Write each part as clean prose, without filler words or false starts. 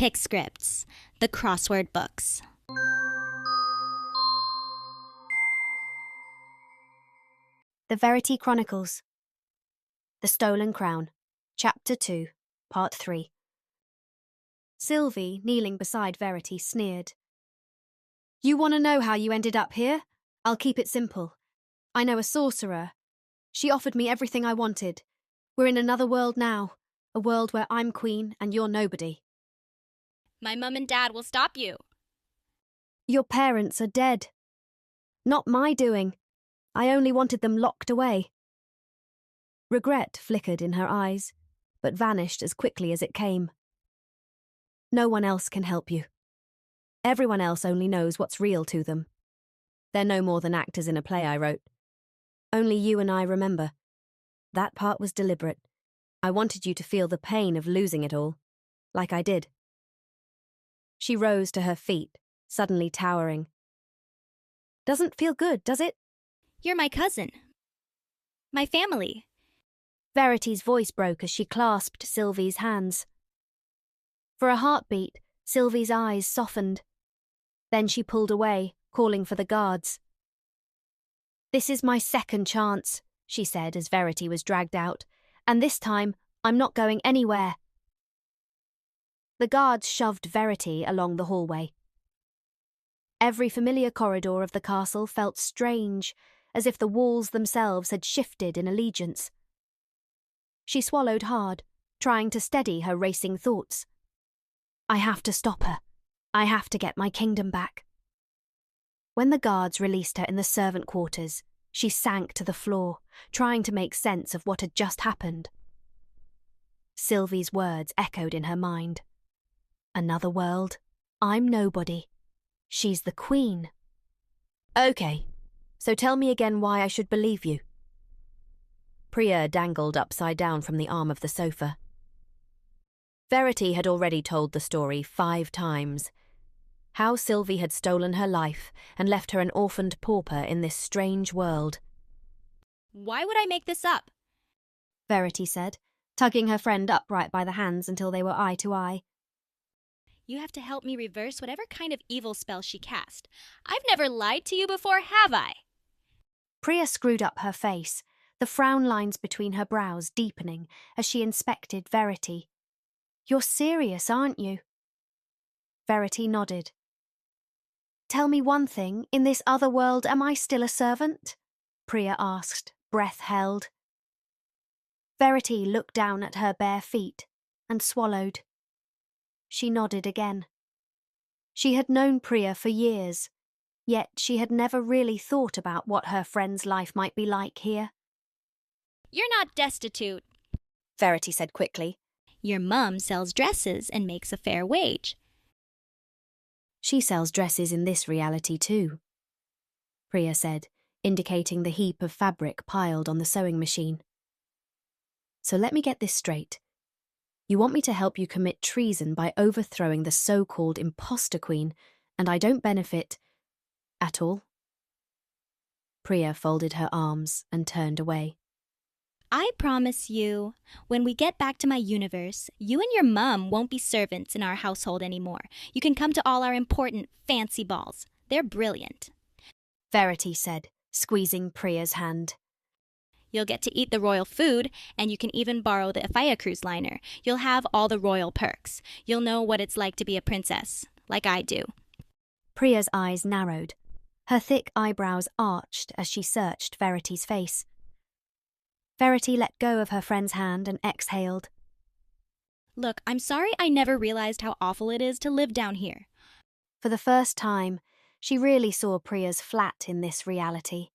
Pick scripts, the crossword books. The Verity Chronicles. The Stolen Crown. Chapter 2, Part 3. Sylvie, kneeling beside Verity, sneered. You want to know how you ended up here? I'll keep it simple. I know a sorcerer. She offered me everything I wanted. We're in another world now, a world where I'm queen and you're nobody. My mum and dad will stop you. Your parents are dead. Not my doing. I only wanted them locked away. Regret flickered in her eyes, but vanished as quickly as it came. No one else can help you. Everyone else only knows what's real to them. They're no more than actors in a play I wrote. Only you and I remember. That part was deliberate. I wanted you to feel the pain of losing it all, like I did. She rose to her feet, suddenly towering. Doesn't feel good, does it? You're my cousin. My family. Verity's voice broke as she clasped Sylvie's hands. For a heartbeat, Sylvie's eyes softened. Then she pulled away, calling for the guards. This is my second chance, she said as Verity was dragged out, and this time I'm not going anywhere. The guards shoved Verity along the hallway. Every familiar corridor of the castle felt strange, as if the walls themselves had shifted in allegiance. She swallowed hard, trying to steady her racing thoughts. I have to stop her. I have to get my kingdom back. When the guards released her in the servant quarters, she sank to the floor, trying to make sense of what had just happened. Sylvie's words echoed in her mind. Another world. I'm nobody. She's the queen. Okay, so tell me again why I should believe you. Priya dangled upside down from the arm of the sofa. Verity had already told the story 5 times. How Sylvie had stolen her life and left her an orphaned pauper in this strange world. Why would I make this up? Verity said, tugging her friend upright by the hands until they were eye to eye. You have to help me reverse whatever kind of evil spell she cast. I've never lied to you before, have I? Priya screwed up her face, the frown lines between her brows deepening as she inspected Verity. You're serious, aren't you? Verity nodded. Tell me one thing, in this other world am I still a servant? Priya asked, breath held. Verity looked down at her bare feet and swallowed. She nodded again. She had known Priya for years, yet she had never really thought about what her friend's life might be like here. You're not destitute, Verity said quickly. Your mum sells dresses and makes a fair wage. She sells dresses in this reality too, Priya said, indicating the heap of fabric piled on the sewing machine. So let me get this straight. You want me to help you commit treason by overthrowing the so-called imposter queen, and I don't benefit at all? Priya folded her arms and turned away. I promise you, when we get back to my universe, you and your mum won't be servants in our household anymore. You can come to all our important, fancy balls. They're brilliant. Verity said, squeezing Priya's hand. You'll get to eat the royal food, and you can even borrow the Afaya cruise liner. You'll have all the royal perks. You'll know what it's like to be a princess, like I do. Priya's eyes narrowed. Her thick eyebrows arched as she searched Verity's face. Verity let go of her friend's hand and exhaled. Look, I'm sorry I never realized how awful it is to live down here. For the first time, she really saw Priya's flat in this reality.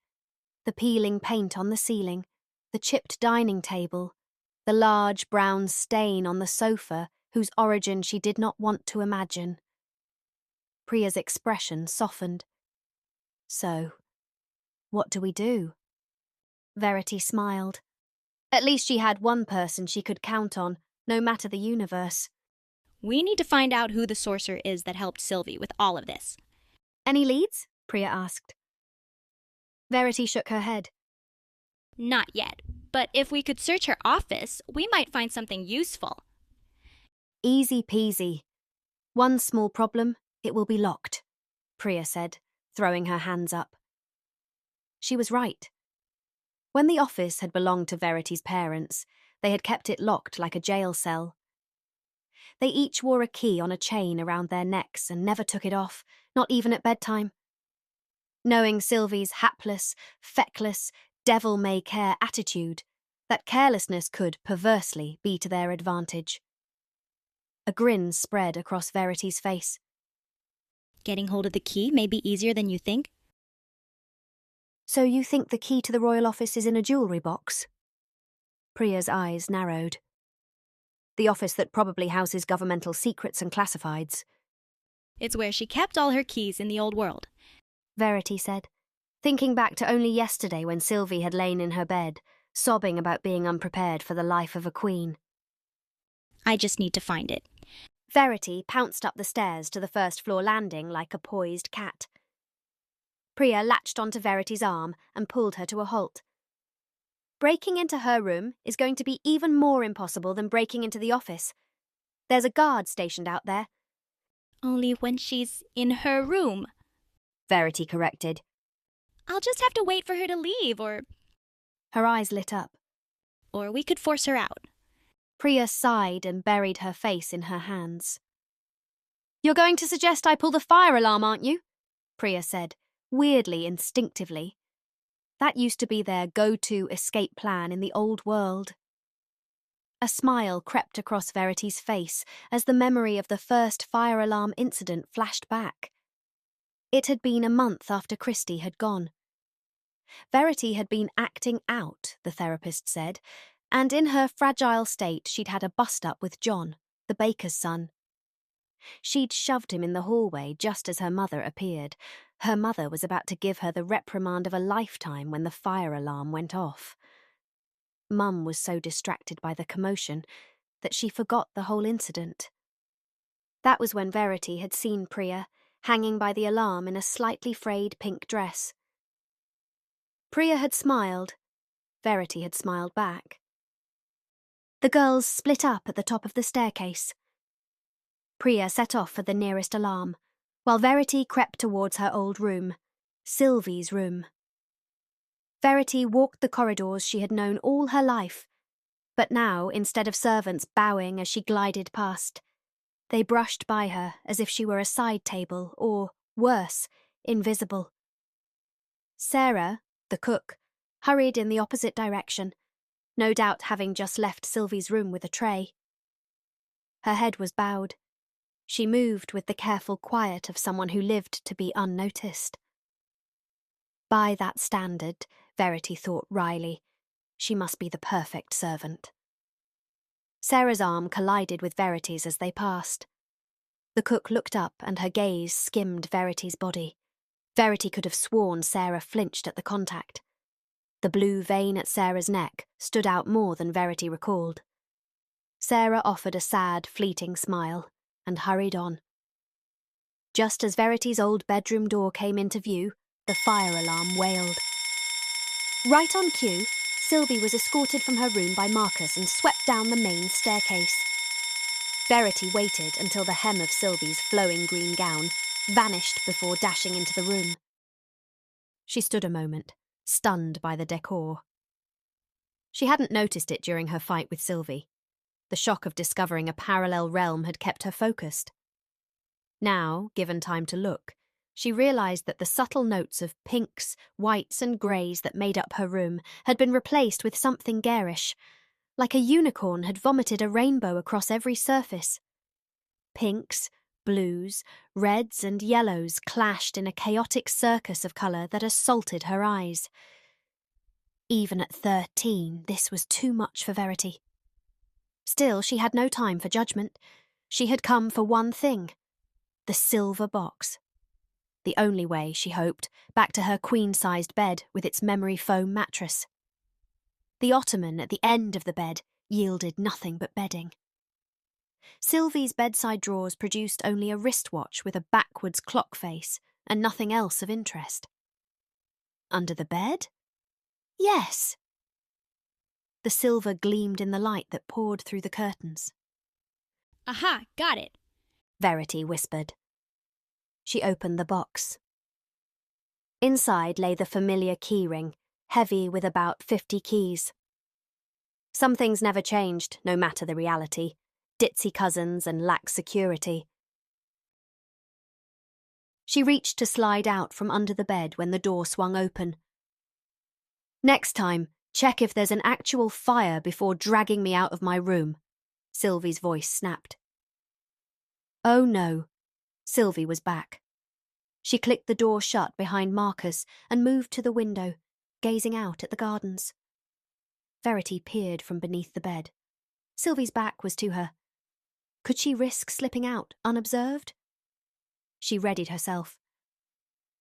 The peeling paint on the ceiling, the chipped dining table, the large brown stain on the sofa whose origin she did not want to imagine. Priya's expression softened. So, what do we do? Verity smiled. At least she had one person she could count on, no matter the universe. We need to find out who the sorcerer is that helped Sylvie with all of this. Any leads? Priya asked. Verity shook her head. Not yet, but if we could search her office, we might find something useful. Easy peasy. One small problem, it will be locked, Priya said, throwing her hands up. She was right. When the office had belonged to Verity's parents, they had kept it locked like a jail cell. They each wore a key on a chain around their necks and never took it off, not even at bedtime. Knowing Sylvie's hapless, feckless, devil-may-care attitude, that carelessness could, perversely, be to their advantage. A grin spread across Verity's face. Getting hold of the key may be easier than you think. So you think the key to the royal office is in a jewellery box? Priya's eyes narrowed. The office that probably houses governmental secrets and classifieds. It's where she kept all her keys in the old world, Verity said, thinking back to only yesterday when Sylvie had lain in her bed, sobbing about being unprepared for the life of a queen. I just need to find it. Verity pounced up the stairs to the first-floor landing like a poised cat. Priya latched onto Verity's arm and pulled her to a halt. Breaking into her room is going to be even more impossible than breaking into the office. There's a guard stationed out there. Only when she's in her room. Verity corrected. I'll just have to wait for her to leave, or Her eyes lit up. we could force her out. Priya sighed and buried her face in her hands. You're going to suggest I pull the fire alarm, aren't you? Priya said, weirdly instinctively. That used to be their go-to escape plan in the old world. A smile crept across Verity's face as the memory of the first fire alarm incident flashed back. It had been a month after Christie had gone. Verity had been acting out, the therapist said, and in her fragile state she'd had a bust-up with John, the baker's son. She'd shoved him in the hallway just as her mother appeared. Her mother was about to give her the reprimand of a lifetime when the fire alarm went off. Mum was so distracted by the commotion that she forgot the whole incident. That was when Verity had seen Priya, hanging by the alarm in a slightly frayed pink dress. Priya had smiled. Verity had smiled back. The girls split up at the top of the staircase. Priya set off for the nearest alarm, while Verity crept towards her old room, Sylvie's room. Verity walked the corridors she had known all her life, but now, instead of servants bowing as she glided past, they brushed by her as if she were a side table or, worse, invisible. Sarah, the cook, hurried in the opposite direction, no doubt having just left Sylvie's room with a tray. Her head was bowed. She moved with the careful quiet of someone who lived to be unnoticed. By that standard, Verity thought wryly, she must be the perfect servant. Sarah's arm collided with Verity's as they passed. The cook looked up and her gaze skimmed Verity's body. Verity could have sworn Sarah flinched at the contact. The blue vein at Sarah's neck stood out more than Verity recalled. Sarah offered a sad, fleeting smile and hurried on. Just as Verity's old bedroom door came into view, the fire alarm wailed. Right on cue, Sylvie was escorted from her room by Marcus and swept down the main staircase. Verity waited until the hem of Sylvie's flowing green gown vanished before dashing into the room. She stood a moment, stunned by the decor. She hadn't noticed it during her fight with Sylvie. The shock of discovering a parallel realm had kept her focused. Now, given time to look, she realised that the subtle notes of pinks, whites and greys that made up her room had been replaced with something garish, like a unicorn had vomited a rainbow across every surface. Pinks, blues, reds and yellows clashed in a chaotic circus of colour that assaulted her eyes. Even at 13, this was too much for Verity. Still, she had no time for judgment. She had come for one thing: the silver box. The only way, she hoped, back to her queen-sized bed with its memory foam mattress. The ottoman at the end of the bed yielded nothing but bedding. Sylvie's bedside drawers produced only a wristwatch with a backwards clock face and nothing else of interest. Under the bed? Yes. The silver gleamed in the light that poured through the curtains. Aha, got it. Verity whispered. She opened the box. Inside lay the familiar keyring, heavy with about 50 keys. Some things never changed, no matter the reality. Ditzy cousins and lax security. She reached to slide out from under the bed when the door swung open. "Next time, check if there's an actual fire before dragging me out of my room," Sylvie's voice snapped. Oh no, Sylvie was back. She clicked the door shut behind Marcus and moved to the window, gazing out at the gardens. Verity peered from beneath the bed. Sylvie's back was to her. Could she risk slipping out unobserved? She readied herself.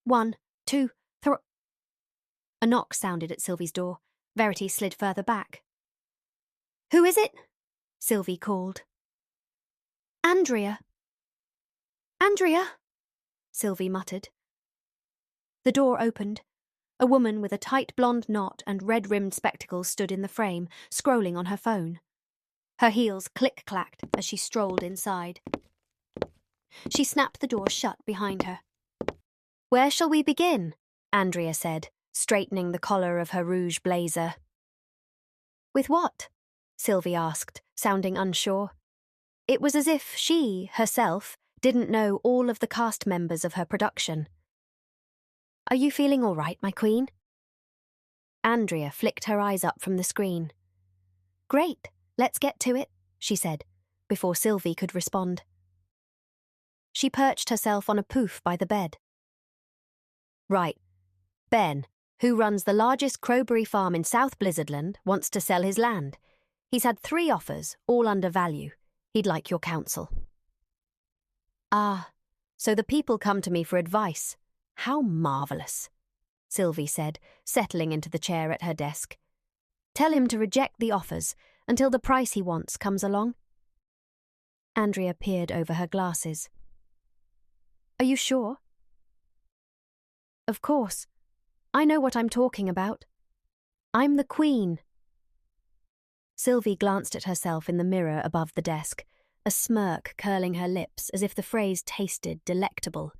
1, 2, 3. A knock sounded at Sylvie's door. Verity slid further back. "Who is it?" Sylvie called. "Andrea." "Andrea," Sylvie muttered. The door opened. A woman with a tight blonde knot and red-rimmed spectacles stood in the frame, scrolling on her phone. Her heels click-clacked as she strolled inside. She snapped the door shut behind her. "Where shall we begin?" Andrea said, straightening the collar of her rouge blazer. "With what?" Sylvie asked, sounding unsure. It was as if she, herself, didn't know all of the cast members of her production. "Are you feeling all right, my queen?" Andrea flicked her eyes up from the screen. "Great, let's get to it," she said, before Sylvie could respond. She perched herself on a poof by the bed. "Right. Ben, who runs the largest crowberry farm in South Blizzardland, wants to sell his land. He's had 3 offers, all under value. He'd like your counsel." "Ah, so the people come to me for advice. How marvellous," Sylvie said, settling into the chair at her desk. "Tell him to reject the offers until the price he wants comes along." Andrea peered over her glasses. "Are you sure?" "Of course. I know what I'm talking about. I'm the queen." Sylvie glanced at herself in the mirror above the desk, a smirk curling her lips as if the phrase tasted delectable.